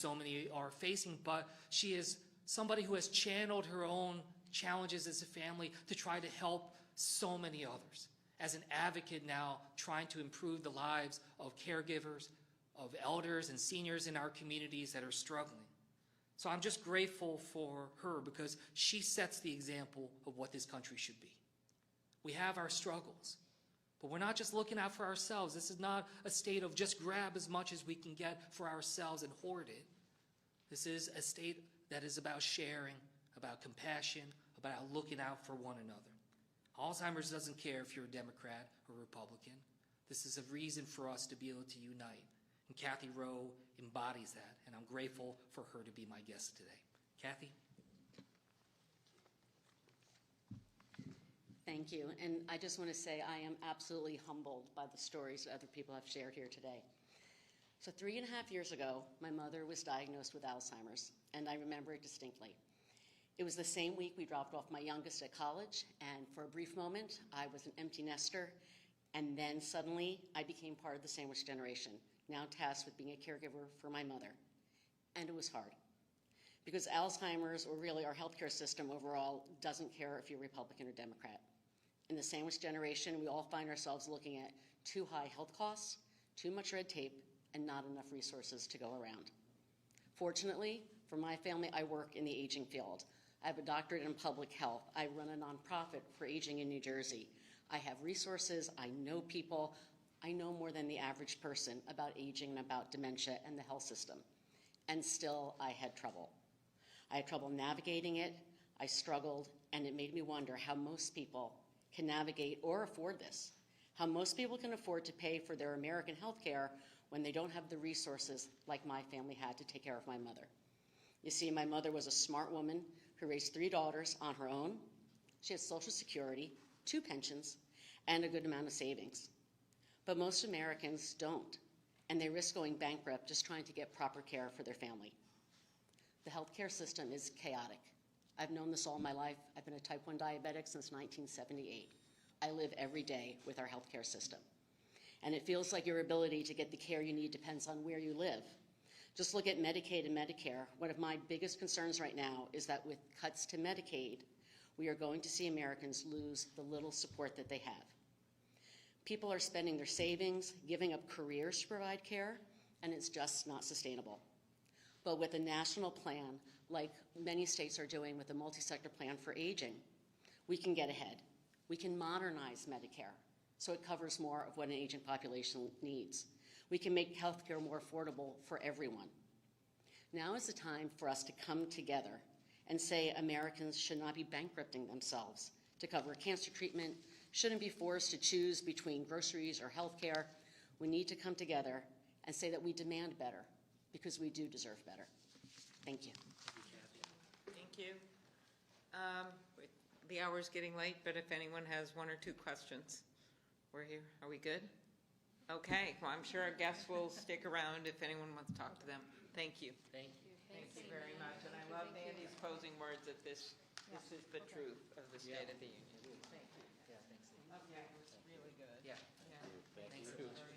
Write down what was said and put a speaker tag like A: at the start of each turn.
A: so many are facing, but she is somebody who has channeled her own challenges as a family to try to help so many others. As an advocate now, trying to improve the lives of caregivers, of elders and seniors in our communities that are struggling. So I'm just grateful for her because she sets the example of what this country should be. We have our struggles, but we're not just looking out for ourselves. This is not a state of just grab as much as we can get for ourselves and hoard it. This is a state that is about sharing, about compassion, about looking out for one another. Alzheimer's doesn't care if you're a Democrat or Republican. This is a reason for us to be able to unite. And Kathy Rowe embodies that, and I'm grateful for her to be my guest today. Kathy?
B: Thank you. And I just want to say I am absolutely humbled by the stories that other people have shared here today. So 3.5 years ago, my mother was diagnosed with Alzheimer's, and I remember it distinctly. It was the same week we dropped off my youngest at college, and for a brief moment, I was an empty nester, and then suddenly I became part of the sandwich generation, now tasked with being a caregiver for my mother. And it was hard, because Alzheimer's, or really our healthcare system overall, doesn't care if you're Republican or Democrat. In the sandwich generation, we all find ourselves looking at too high health costs, too much red tape, and not enough resources to go around. Fortunately, for my family, I work in the aging field. I have a doctorate in public health. I run a nonprofit for aging in New Jersey. I have resources, I know people, I know more than the average person about aging and about dementia and the health system. And still, I had trouble. I had trouble navigating it, I struggled, and it made me wonder how most people can navigate or afford this. How most people can afford to pay for their American health care when they don't have the resources like my family had to take care of my mother. You see, my mother was a smart woman who raised 3 daughters on her own. She had Social Security, 2 pensions, and a good amount of savings. But most Americans don't, and they risk going bankrupt just trying to get proper care for their family. The healthcare system is chaotic. I've known this all my life. I've been a type 1 diabetic since 1978. I live every day with our healthcare system. And it feels like your ability to get the care you need depends on where you live. Just look at Medicaid and Medicare. One of my biggest concerns right now is that with cuts to Medicaid, we are going to see Americans lose the little support that they have. People are spending their savings, giving up careers to provide care, and it's just not sustainable. But with a national plan, like many states are doing with a multi-sector plan for aging, we can get ahead. We can modernize Medicare so it covers more of what an aging population needs. We can make healthcare more affordable for everyone. Now is the time for us to come together and say Americans should not be bankrupting themselves to cover cancer treatment, shouldn't be forced to choose between groceries or healthcare. We need to come together and say that we demand better because we do deserve better. Thank you.
C: Thank you. The hour's getting late, but if anyone has 1 or 2 questions, we're here. Are we good? Okay. Well, I'm sure our guests will stick around if anyone wants to talk to them. Thank you.
A: Thank you.
C: Thank you very much. And I love Andy's closing words that this is the truth of the State of the Union. Thank you.
A: Yeah, thanks.
C: Okay, it was really good.
A: Yeah.
C: Yeah.
A: Thanks so much.